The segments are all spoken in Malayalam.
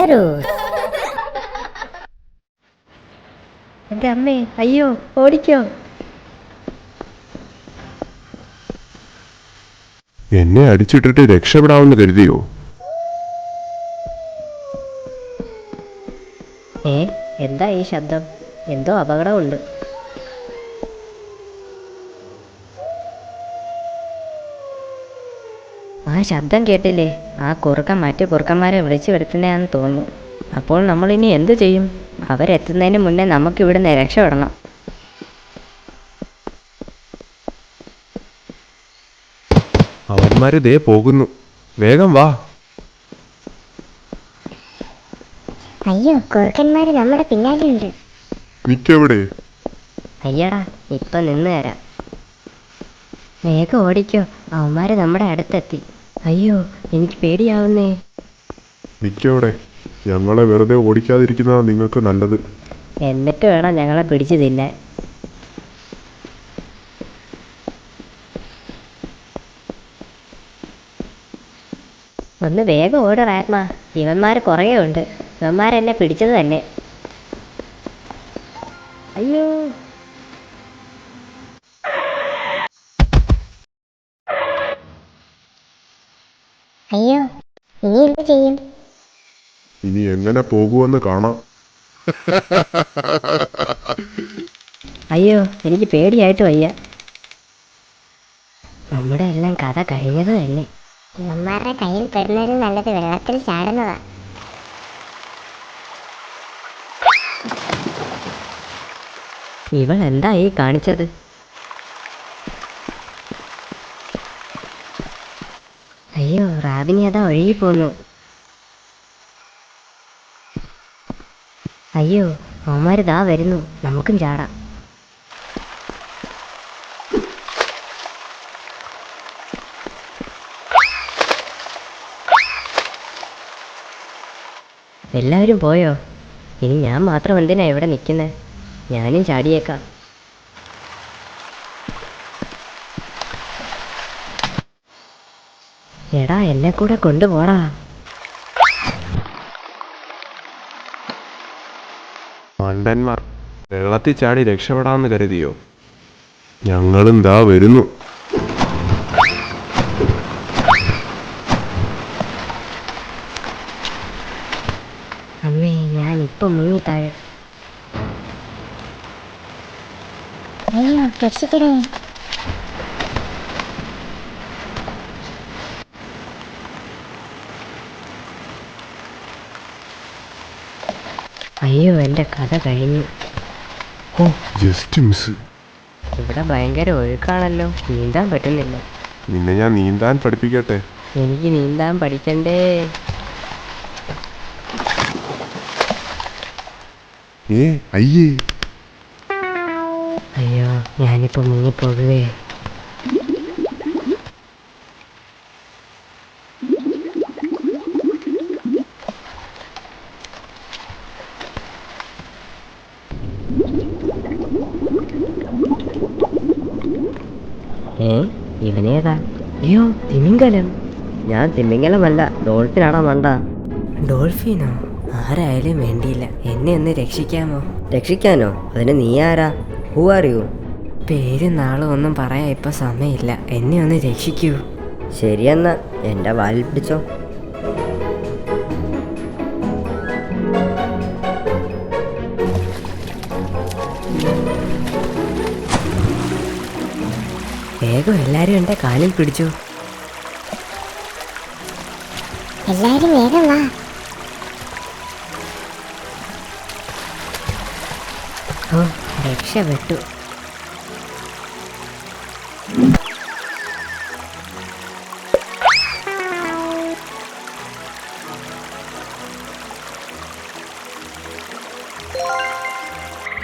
ബിയറോ? എൻ്റെ അമ്മേ, അയ്യോ, ഓടിക്കോ. എന്നെ അടിച്ചിട്ടിട്ട് രക്ഷപ്പെടാമെന്ന് കരുതിയോ? എന്താ ഈ ശബ്ദം? എന്തോ അപകടമുണ്ട്. ആ ശബ്ദം കേട്ടില്ലേ? ആ കുറുക്കൻ മറ്റു കുറുക്കന്മാരെ വിളിച്ചു വരുത്തുന്നതാണെന്ന് തോന്നുന്നു. അപ്പോൾ നമ്മളിനി എന്തു ചെയ്യും? അവരെത്തുന്നതിന് മുന്നേ നമുക്കിവിടുന്ന് രക്ഷപ്പെടണം. അവന്മാര് ദേ പോകുന്നു, വേഗം വാ. അയ്യോ, കുറുക്കന്മാര് നമ്മുടെ പിന്നാലെയുണ്ട്. നിക്കവിടെ. അയ്യടാ, ഇപ്പം നിന്ന് തരാം. വേഗം ഓടിക്കോ, അവന്മാര് നമ്മുടെ അടുത്തെത്തി. അയ്യോ, എനിക്ക് പേടിയാവുന്നേ. നിക്കവിടെ. ഞങ്ങളെ വെറുതെ ഓടിക്കാതിരിക്കുന്നതാ നിങ്ങൾക്ക് നല്ലത്. എന്നിട്ട് വേണം ഞങ്ങളെ പിടിച്ചു തിന്നാൻ. ഒന്ന് വേഗം ഓടറാത്മാ, ഇവന്മാർ കുറേ ഉണ്ട്. ഇവന്മാരെന്നെ പിടിച്ചത് തന്നെ. അയ്യോ, അയ്യോ, ഇനി എന്ത് ചെയ്യും? ഇനി എങ്ങനെ പോകുമെന്ന് കാണാം. അയ്യോ, എനിക്ക് പേടിയായിട്ട് വയ്യ. നമ്മുടെ എല്ലാം കഥ കഴിഞ്ഞത് തന്നെ. ഇവന്മാരുടെ കയ്യിൽ പെടുന്നതിന് നല്ലത് വെള്ളത്തിൽ ചാടുന്നതാ. ഇവൾ എന്താ ഈ കാണിച്ചത്? അയ്യോ, റാബിനി അതാ ഒഴുകിപ്പോന്നു. അയ്യോ, അവന്മാരിതാ വരുന്നു, നമുക്കും ചാടാം. എല്ലാവരും പോയോ? ഇനി ഞാൻ മാത്രം എന്തിനാ ഇവിടെ നിൽക്കുന്നത്? ഞാനും ചാടിയേക്കാം. എടാ, എന്നെ കൂടെ കൊണ്ടുപോടാ. മണ്ടന്മാർ, വെള്ളത്തിൽ ചാടി രക്ഷപ്പെടാമെന്ന് കരുതിയോ? ഞങ്ങളും ദാ വരുന്നു. അമ്മേ, ഞാനിപ്പം മുങ്ങിത്താഴെ. അയ്യോ, രക്ഷിക്കണേ. അയ്യോ, എൻ്റെ കഥ കഴിഞ്ഞു. ഓ, ജസ്റ്റ് മിസ്. ഇവിടെ ഭയങ്കര ഒഴുക്കാണല്ലോ, നീന്താൻ പറ്റുന്നില്ല. നിന്നെ ഞാൻ നീന്താൻ പഠിപ്പിക്കട്ടെ. എനിക്ക് നീന്താൻ പഠിക്കണ്ടേ? അയ്യേ. അയ്യോ, ഞാനിപ്പോൾ മുങ്ങിപ്പോകുവേ. ഇവനേതാ? അയ്യോ, തിമിംഗലം. ഞാൻ തിമിംഗലമല്ല, ഡോൾഫിനാണോ മണ്ട? ഡോൾഫിനോ? ആരായാലും വേണ്ടിയില്ല, എന്നെ ഒന്ന് രക്ഷിക്കാമോ? രക്ഷിക്കാനോ? അതിന് നീ ആരാ? Who are you? പേര് നാളും ഒന്നും പറയാൻ ഇപ്പം സമയമില്ല, എന്നെ ഒന്ന് രക്ഷിക്കൂ. ശരിയെന്നാ, എൻ്റെ വാലിൽ പിടിച്ചോ. വേഗം എല്ലാരും എൻ്റെ കാലിൽ പിടിച്ചു. എല്ലാരും വേഗം വാ. ഓ, രക്ഷപ്പെട്ടു.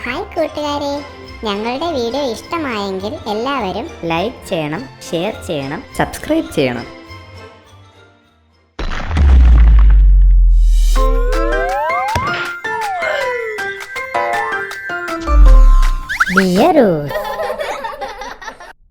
ഹായ് കൂട്ടുകാരെ, ഞങ്ങളുടെ വീഡിയോ ഇഷ്ടമായെങ്കിൽ എല്ലാവരും ലൈക്ക് ചെയ്യണം, ഷെയർ ചെയ്യണം, സബ്സ്ക്രൈബ് ചെയ്യണം. ബിയറോ?